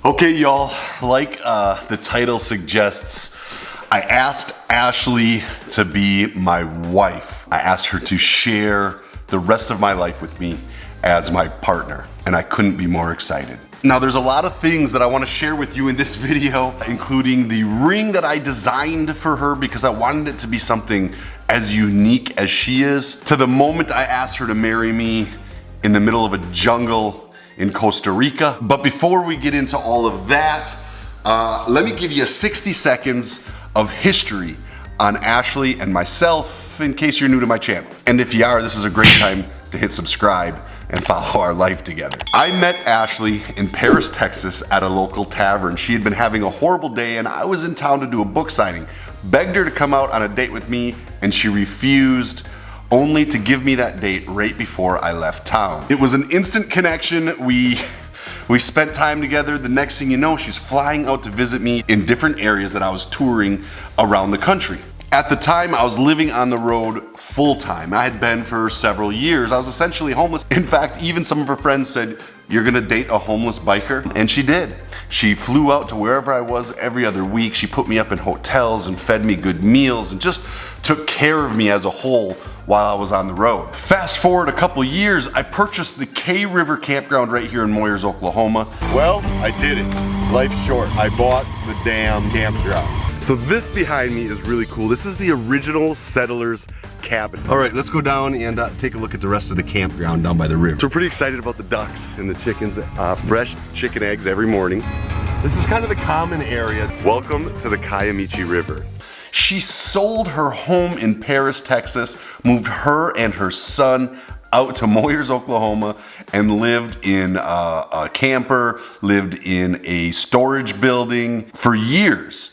Okay, y'all, like the title suggests, I asked Ashley to be my wife. I asked her to share the rest of my life with me as my partner, and I couldn't be more excited. Now, there's a lot of things that I want to share with you in this video, including the ring that I designed for her because I wanted it to be something as unique as she is, to the moment I asked her to marry me in the middle of a jungle in Costa Rica. But before we get into all of that, let me give you 60 seconds of history on Ashley and myself in case you're new to my channel. And if you are, this is a great time to hit subscribe and follow our life together. I met Ashley in Paris, Texas at a local tavern. She had been having a horrible day and I was in town to do a book signing. Begged her to come out on a date with me and she refused, only to give me that date right before I left town. It was an instant connection. We spent time together. The next thing you know, she's flying out to visit me in different areas that I was touring around the country. At the time, I was living on the road full time. I had been for several years. I was essentially homeless. In fact, even some of her friends said, "You're gonna date a homeless biker?" And she did. She flew out to wherever I was every other week. She put me up in hotels and fed me good meals and just took care of me as a whole while I was on the road. Fast forward a couple years, I purchased the K River campground right here in Moyers, Oklahoma. Well, I did it. Life's short. I bought the damn campground. So this behind me is really cool. This is the original settlers cabin. All right, let's go down and take a look at the rest of the campground down by the river. So we're pretty excited about the ducks and the chickens. Fresh chicken eggs every morning. This is kind of the common area. Welcome to the Kiamichi River. She sold her home in Paris, Texas, moved her and her son out to Moyers, Oklahoma, and lived in a camper, lived in a storage building for years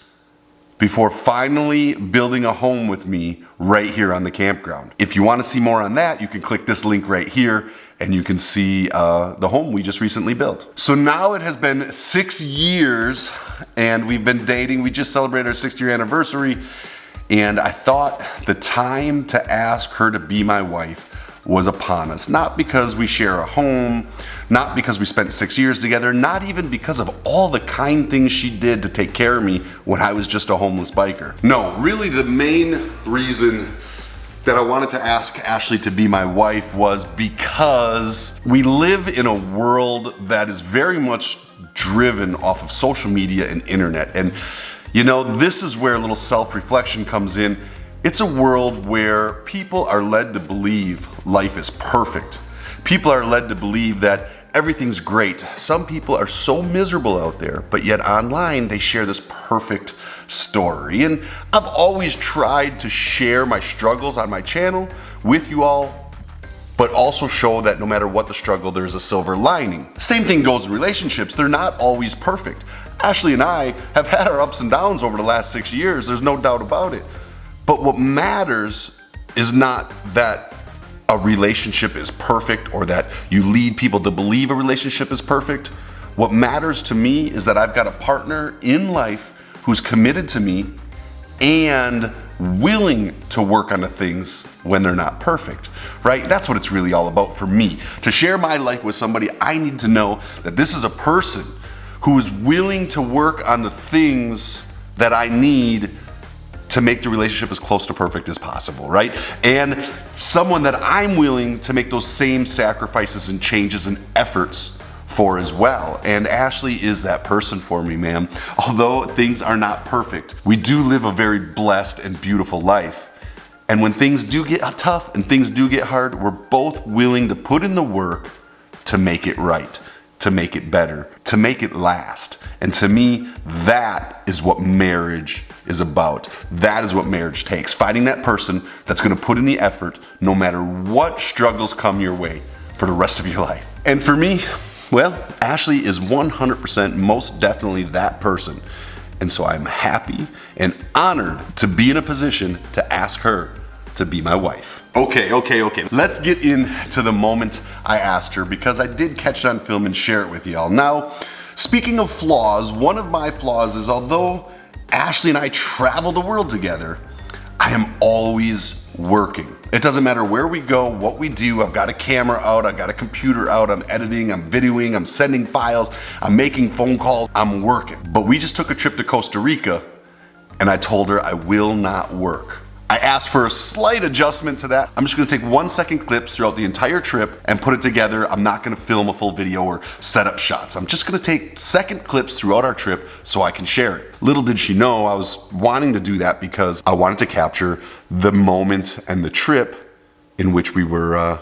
before finally building a home with me right here on the campground. If you want to see more on that, you can click this link right here and you can see the home we just recently built. So now it has been 6 years and we've been dating. We just celebrated our 6th year anniversary and I thought the time to ask her to be my wife was upon us. Not because we share a home, not because we spent 6 years together, not even because of all the kind things she did to take care of me when I was just a homeless biker. No, really the main reason that I wanted to ask Ashley to be my wife was because we live in a world that is very much driven off of social media and internet. And you know, this is where a little self-reflection comes in. It's a world where people are led to believe life is perfect. People are led to believe that everything's great. Some people are so miserable out there, but yet online they share this perfect story. And I've always tried to share my struggles on my channel with you all, but also show that no matter what the struggle, there's a silver lining. Same thing goes in relationships. They're not always perfect. Ashley and I have had our ups and downs over the last 6 years. There's no doubt about it. But what matters is not that a relationship is perfect or that you lead people to believe a relationship is perfect. What matters to me is that I've got a partner in life who's committed to me and willing to work on the things when they're not perfect, right? That's what it's really all about for me. To share my life with somebody, I need to know that this is a person who is willing to work on the things that I need to make the relationship as close to perfect as possible, right? And someone that I'm willing to make those same sacrifices and changes and efforts for as well. And Ashley is that person for me, ma'am. Although things are not perfect, we do live a very blessed and beautiful life. And when things do get tough and things do get hard, we're both willing to put in the work to make it right, to make it better, to make it last. And to me, that is what marriage is about. That is what marriage takes. Finding that person that's gonna put in the effort no matter what struggles come your way for the rest of your life. And for me, well, Ashley is 100% most definitely that person. And so I'm happy and honored to be in a position to ask her to be my wife. Okay. Let's get into the moment I asked her because I did catch it on film and share it with y'all. Now, speaking of flaws, one of my flaws is although Ashley and I travel the world together, I am always working. It doesn't matter where we go, what we do. I've got a camera out, I've got a computer out, I'm editing, I'm videoing, I'm sending files, I'm making phone calls, I'm working. But we just took a trip to Costa Rica and I told her I will not work. I asked for a slight adjustment to that. I'm just gonna take 1-second clips throughout the entire trip and put it together. I'm not gonna film a full video or set up shots. I'm just gonna take second clips throughout our trip so I can share it. Little did she know I was wanting to do that because I wanted to capture the moment and the trip in which we were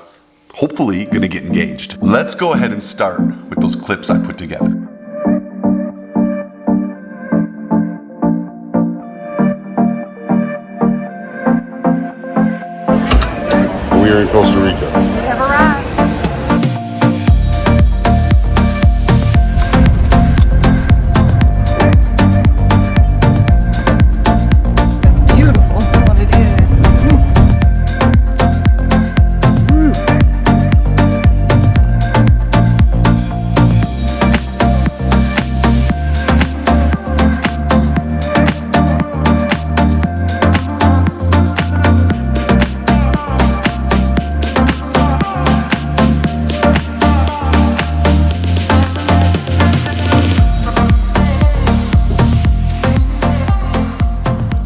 hopefully gonna get engaged. Let's go ahead and start with those clips I put together. We are in Costa Rica. We have arrived. It's beautiful, that's what it is.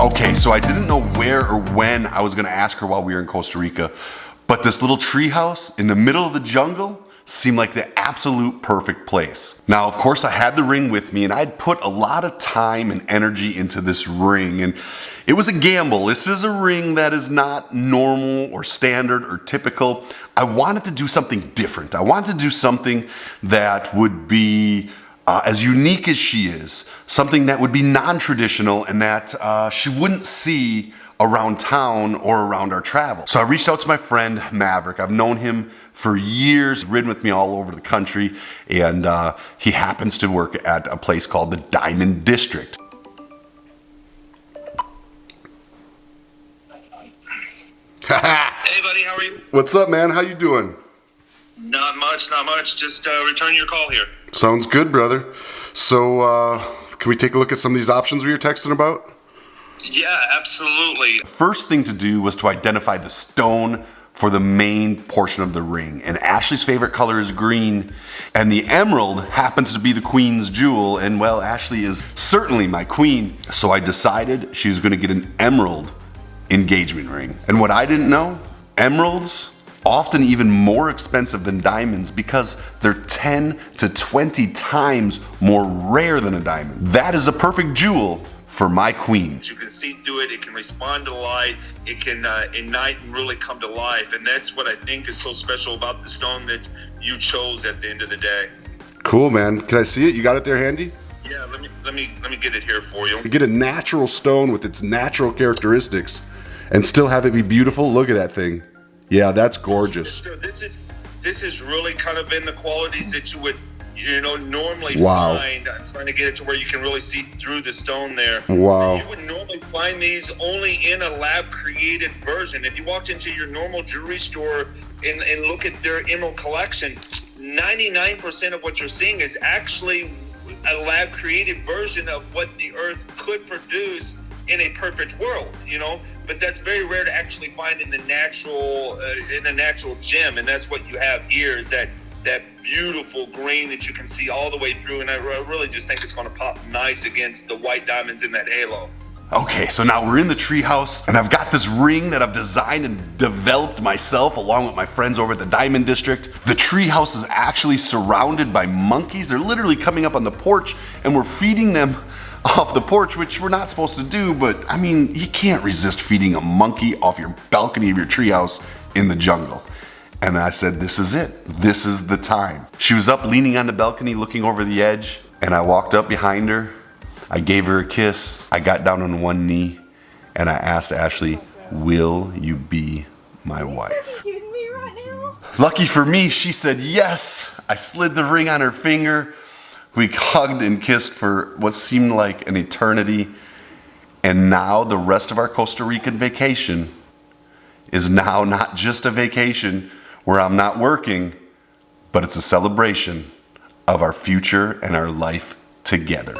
Okay, so I didn't know where or when I was gonna ask her while we were in Costa Rica, but this little tree house in the middle of the jungle seemed like the absolute perfect place. Now, of course, I had the ring with me and I'd put a lot of time and energy into this ring, and it was a gamble. This is a ring that is not normal or standard or typical. I wanted to do something different. I wanted to do something that would be as unique as she is, something that would be non-traditional and that she wouldn't see around town or around our travel. So I reached out to my friend Maverick. I've known him for years, ridden with me all over the country, and he happens to work at a place called the Diamond District. Hey buddy, how are you? What's up, man? How you doing? Not much. Just returning your call here. Sounds good, brother. So can we take a look at some of these options we were texting about? Yeah, absolutely. First thing to do was to identify the stone for the main portion of the ring. And Ashley's favorite color is green, and the emerald happens to be the queen's jewel, and well, Ashley is certainly my queen. So I decided she was gonna get an emerald engagement ring. And what I didn't know, emeralds often even more expensive than diamonds because they're 10 to 20 times more rare than a diamond. That is a perfect jewel for my queen. You can see through it, it can respond to light, it can ignite and really come to life. And that's what I think is so special about the stone that you chose at the end of the day. Cool, man. Can I see it? You got it there handy? Yeah, let me get it here for you. You get a natural stone with its natural characteristics and still have it be beautiful. Look at that thing. Yeah, that's gorgeous. This is really kind of in the qualities that you would, normally Wow. find. I'm trying to get it to where you can really see through the stone there. Wow. You would normally find these only in a lab-created version. If you walked into your normal jewelry store and look at their emerald collection, 99% of what you're seeing is actually a lab-created version of what the Earth could produce in a perfect world, But that's very rare to actually find in the natural gem, and that's what you have here is that beautiful green that you can see all the way through, and I really just think it's going to pop nice against the white diamonds in that halo. Okay, so now we're in the treehouse, and I've got this ring that I've designed and developed myself along with my friends over at the Diamond District. The treehouse is actually surrounded by monkeys. They're literally coming up on the porch, and we're feeding them off the porch, which we're not supposed to do, but I mean, you can't resist feeding a monkey off your balcony of your treehouse in the jungle. And I said, this is it. This is the time. She was up leaning on the balcony looking over the edge, and I walked up behind her. I gave her a kiss. I got down on one knee, and I asked Ashley, will you be my wife? Are you kidding me right now? Lucky for me, she said yes. I slid the ring on her finger. We hugged and kissed for what seemed like an eternity. And now the rest of our Costa Rican vacation is now not just a vacation where I'm not working, but it's a celebration of our future and our life together.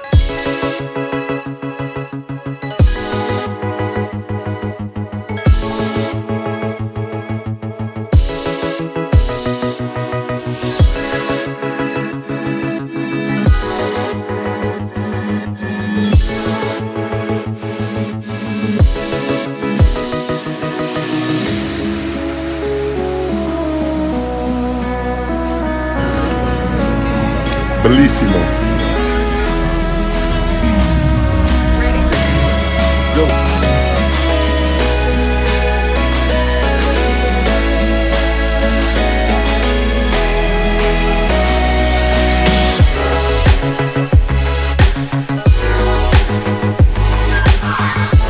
Bellissimo. Go.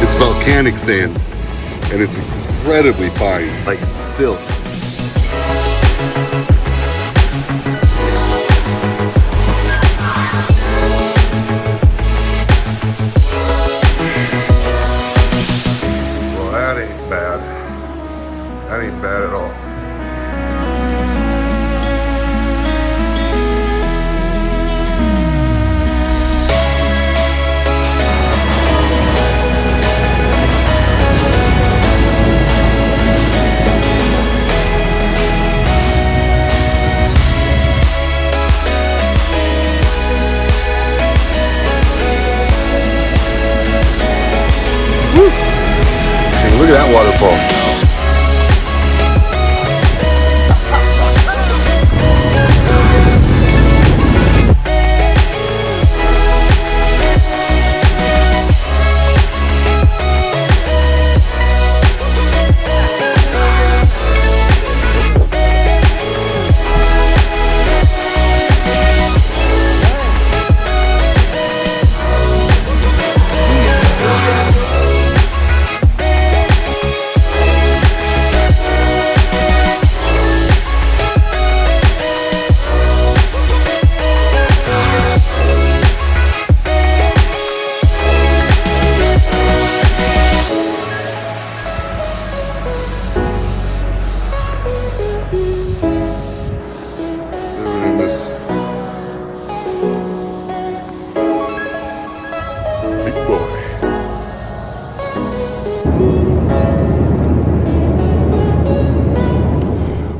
It's volcanic sand, and it's incredibly fine, like silk. Well, that ain't bad. That ain't bad at all. Look at that waterfall.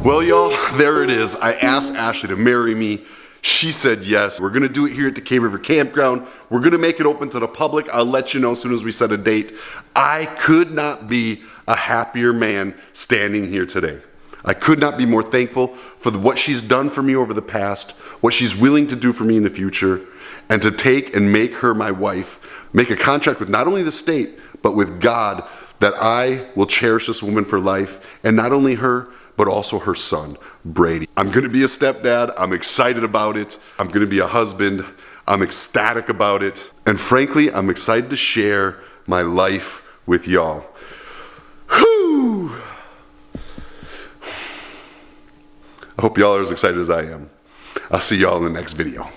Well, y'all, there it is. I asked Ashley to marry me. She said yes. We're gonna do it here at the Cave River Campground. We're gonna make it open to the public. I'll let you know as soon as we set a date. I could not be a happier man standing here today. I could not be more thankful for what she's done for me over the past, what she's willing to do for me in the future, and to take and make her my wife, make a contract with not only the state, but with God, that I will cherish this woman for life, and not only her, but also her son, Brady. I'm gonna be a stepdad. I'm excited about it. I'm gonna be a husband. I'm ecstatic about it. And frankly, I'm excited to share my life with y'all. Whew! I hope y'all are as excited as I am. I'll see y'all in the next video.